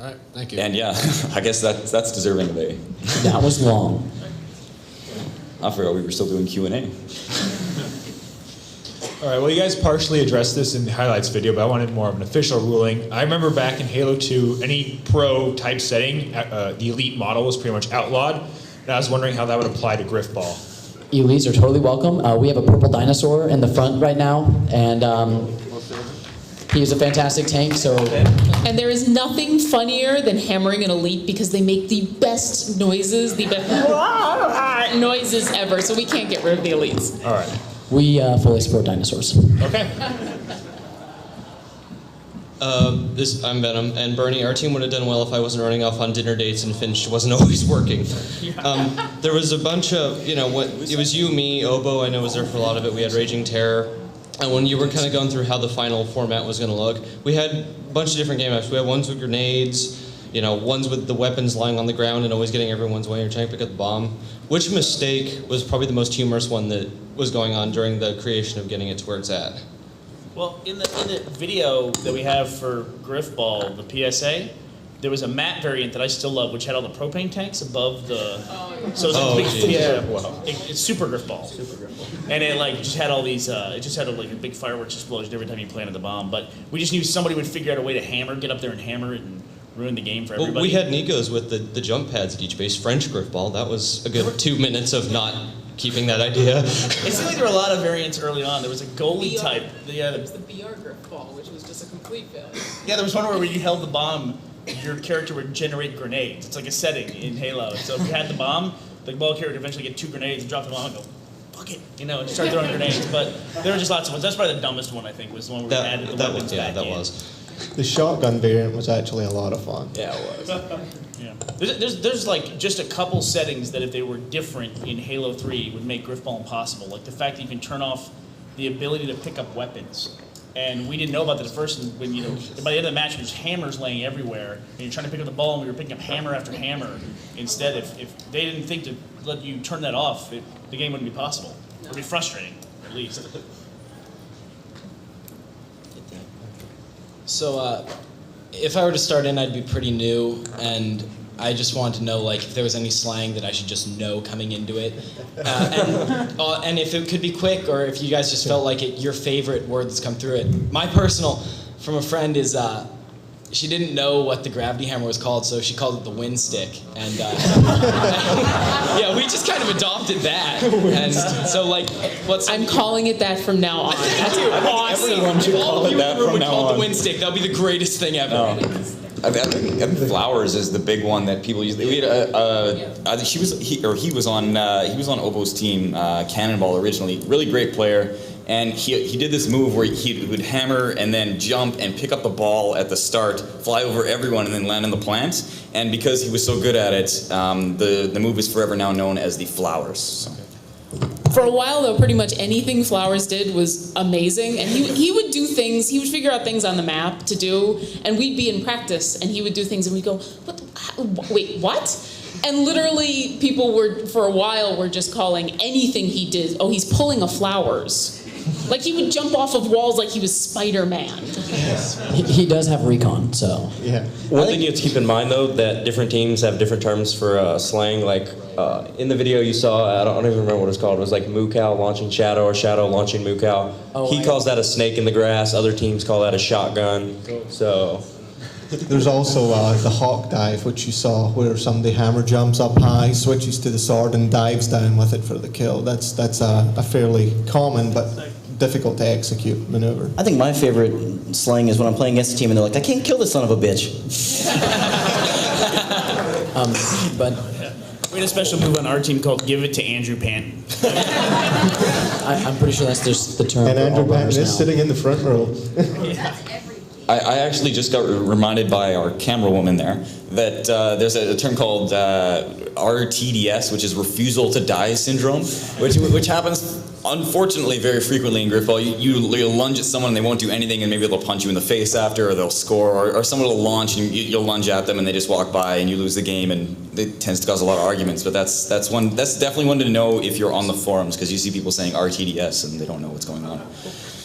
All right, thank you. And yeah, I guess that's deserving of a. That was long. I forgot we were still doing Q&A. All right, well, you guys partially addressed this in the highlights video, but I wanted more of an official ruling. I remember back in Halo 2, any pro type setting, the elite model was pretty much outlawed, and I was wondering how that would apply to Grifball. Elites are totally welcome. We have a purple dinosaur in the front right now, and he is a fantastic tank, so... And there is nothing funnier than hammering an elite because they make the best noises, the best noises ever, so we can't get rid of the elites. All right. We fully support dinosaurs. Okay. I'm Venom, and Bernie, our team would have done well if I wasn't running off on dinner dates and Finch wasn't always working. There was a bunch of, it was you, me, Oboe, I know was there for a lot of it. We had Raging Terror. And when you were kind of going through how the final format was going to look, we had a bunch of different game maps. We had ones with grenades, ones with the weapons lying on the ground and always getting everyone's way. You're trying to pick up the bomb. Which mistake was probably the most humorous one that was going on during the creation of getting it to where it's at? Well, in the video that we have for Grifball, the PSA, there was a map variant that I still love, which had all the propane tanks above the. So it was like it's Super Grifball. And it just had all these. It just had a big fireworks explosion every time you planted the bomb. But we just knew somebody would figure out a way to get up there and hammer it and ruin the game for everybody. Well, we had Nikos with the jump pads at each base, French Grifball. That was a good 2 minutes of not keeping that idea. It seemed like there were a lot of variants early on. There was a goalie type. There was the BR Grifball, which was just a complete failure. Yeah, there was one where you held the bomb, your character would generate grenades. It's like a setting in Halo. So if you had the bomb, the ball carrier would eventually get 2 grenades and drop the bomb and go, fuck it, and start throwing grenades. But there were just lots of ones. That's probably the dumbest one, I think, was the one where we added the weapons back in. Was. The shotgun variant was actually a lot of fun. Yeah, it was. Yeah. There's just a couple settings that if they were different in Halo 3 would make Grifball impossible. Like the fact that you can turn off the ability to pick up weapons. And we didn't know about that at first, and when by the end of the match there's hammers laying everywhere, and you're trying to pick up the ball and we were picking up hammer after hammer. Instead, if they didn't think to let you turn that off, the game wouldn't be possible. It would be frustrating, at least. So, if I were to start in, I'd be pretty new, and I just wanted to know, if there was any slang that I should just know coming into it, and if it could be quick, or if you guys just felt like your favorite word that's come through it. My personal, from a friend, is she didn't know what the gravity hammer was called, so she called it the wind stick, and yeah, we just kind of adopted that, and so I'm calling it that from now on. That's awesome. Everyone should call it that from now call it on. the wind stick. That would be the greatest thing ever. I think Flowers is the big one that people use. We had he was on Obo's team, Cannonball originally. Really great player, and he did this move where he would hammer and then jump and pick up the ball at the start, fly over everyone, and then land on the plants. And because he was so good at it, the move is forever now known as the Flowers. So. For a while, though, pretty much anything Flowers did was amazing, and he would do things, he would figure out things on the map to do, and we'd be in practice, and he would do things, and we'd go, wait, what? And literally, people for a while, were just calling anything he did, oh, he's pulling a Flowers. He would jump off of walls like he was Spider-Man. He does have recon, so. Yeah. One thing you have to keep in mind, though, that different teams have different terms for slang. In the video you saw, I don't even remember what it's called. It was like Moo Cow launching Shadow or Shadow launching Moo Cow. He calls that a snake in the grass. Other teams call that a shotgun. So. There's also the hawk dive, which you saw, where somebody hammer jumps up high, switches to the sword, and dives down with it for the kill. That's a fairly common but difficult to execute maneuver. I think my favorite slang is when I'm playing against a team and they're like, I can't kill this son of a bitch. But we had a special move on our team called "Give It to Andrew Panton." I'm pretty sure that's just the term. And for Andrew all runners Panton is now. sitting in the front row. I actually just got reminded by our camera woman there that there's a term called RTDS, which is refusal to die syndrome, which happens Unfortunately, very frequently in Grifball, you'll lunge at someone and they won't do anything, and maybe they'll punch you in the face after, or they'll score, or someone will launch and you'll lunge at them and they just walk by and you lose the game, and it tends to cause a lot of arguments. But that's definitely one to know if you're on the forums, because you see people saying RTDS and they don't know what's going on.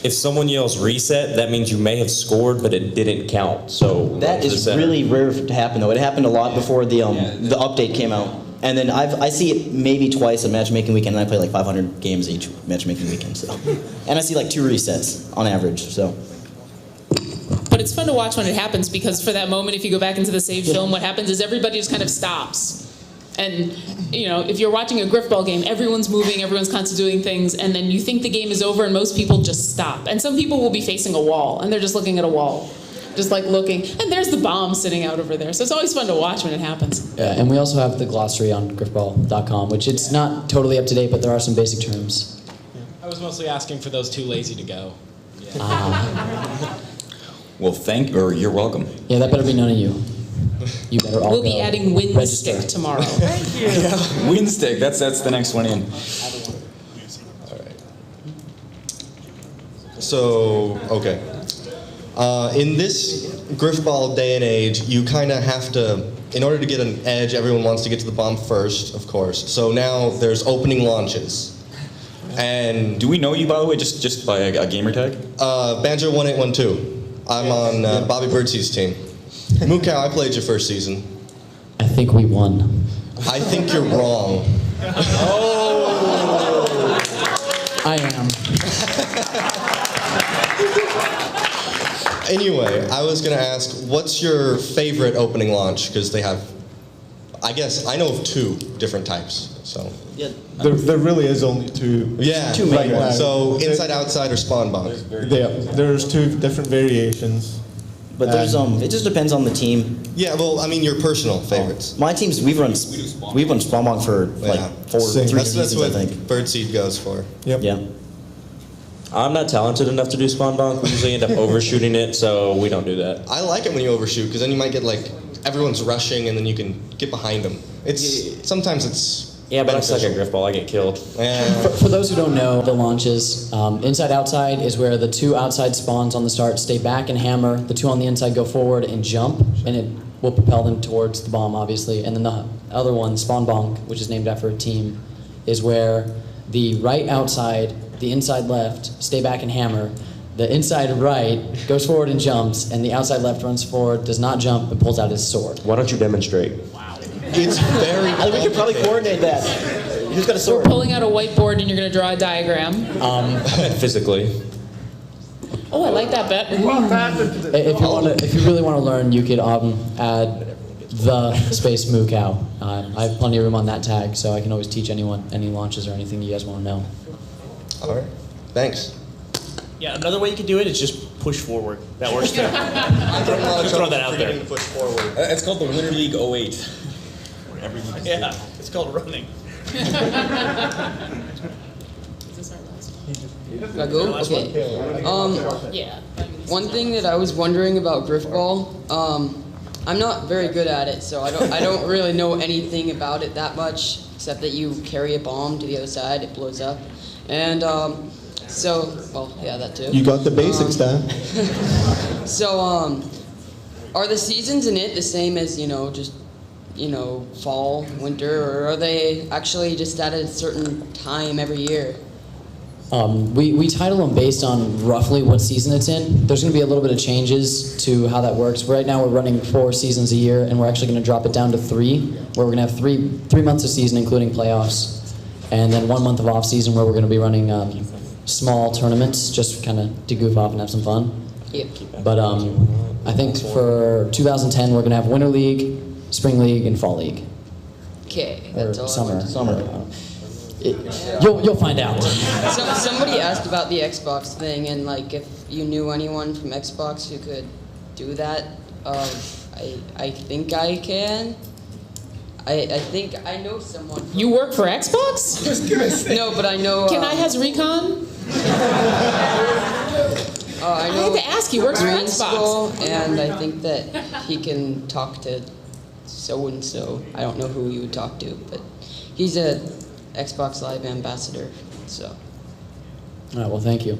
If someone yells reset, that means you may have scored, but it didn't count. So That is really rare to happen, though. It happened a lot before the update came out. And then I see it maybe twice a matchmaking weekend, and I play like 500 games each matchmaking weekend. So, and I see like 2 resets on average. So. But it's fun to watch when it happens, because for that moment, if you go back into the save film, what happens is everybody just kind of stops. And, you know, if you're watching a Grifball game, everyone's moving, everyone's constantly doing things, and then you think the game is over and most people just stop. And some people will be facing a wall, and they're just looking at a wall, just like looking. And there's the bomb sitting out over there. So it's always fun to watch when it happens. Yeah, and we also have the glossary on grifball.com, which it's not totally up to date, but there are some basic terms. I was mostly asking for those too lazy to go. Well, you're welcome. Yeah, that better be none of you. You better all We'll be go adding wind register. stick tomorrow. Wind stick, that's the next one in. So, okay. In this Grifball day and age, you kind of have to, in order to get an edge, everyone wants to get to the bomb first, of course. So now there's opening launches. And do we know you, by the way, just by a gamer tag? Banjo1812. I'm on Bobby Birdsee's team. Mookow, I played your first season. I think we won. I think you're wrong. Oh! I am. Anyway, I was going to ask, what's your favorite opening launch? Because they have, I guess, I know of 2 different types. So. Yeah. There really is only 2. Yeah, 2 main ones. So inside, outside, or spawn bomb. There's 2 different variations. But there's it just depends on the team. Yeah, well, I mean your personal favorites. My teams, we've run spawn bomb for like 3 seasons, what I think. Birdseed goes for. Yep. Yeah. I'm not talented enough to do spawn bonk. We usually end up overshooting it, so we don't do that. I like it when you overshoot, because then you might get like everyone's rushing and then you can get behind them. Sometimes it's Yeah, but I suck at Grifball. I get killed. For those who don't know, the launches, inside outside is where the 2 outside spawns on the start stay back and hammer. The 2 on the inside go forward and jump, and it will propel them towards the bomb, obviously. And then the other one, spawn bonk, which is named after a team, is where the right outside, the inside left stay back and hammer. The inside right goes forward and jumps, and the outside left runs forward, does not jump, but pulls out his sword. Why don't you demonstrate? It's very. I think we could probably coordinate that. Who's got a We're sword? pulling out a whiteboard and you're going to draw a diagram. Physically. Oh, I like that bet. If you really want to learn, you could add the space moo cow. I have plenty of room on that tag, so I can always teach anyone any launches or anything you guys want to know. All right. Thanks. Yeah, another way you could do it is just push forward. That works too. Just throw that out there. Push forward. It's called the Winter League 08. Yeah, it's called running. Can I go? Okay. Yeah. One thing that I was wondering about Grifball, I'm not very good at it, so I don't really know anything about it that much, except that you carry a bomb to the other side, it blows up, and well, yeah, that too. You got the basics down. So, are the seasons in it the same as just fall, winter, or are they actually just at a certain time every year? We title them based on roughly what season it's in. There's going to be a little bit of changes to how that works. Right now we're running 4 seasons a year, and we're actually going to drop it down to 3, where we're going to have three months of season, including playoffs, and then 1 month of off season where we're going to be running small tournaments, just kind of to goof off and have some fun. Yep. But I think for 2010 we're going to have Winter League, Spring League, and Fall League. Okay, Or that's all. summer. You'll find out. Somebody asked about the Xbox thing, and like if you knew anyone from Xbox who could do that. I think I can. I think I know someone. You work for Xbox? No, but I know. Can I has Recon? I had to ask. He works for Grifball, Xbox. and I think that he can talk to so and so. I don't know who he would talk to, but he's a Xbox Live ambassador. So. All right, well, thank you.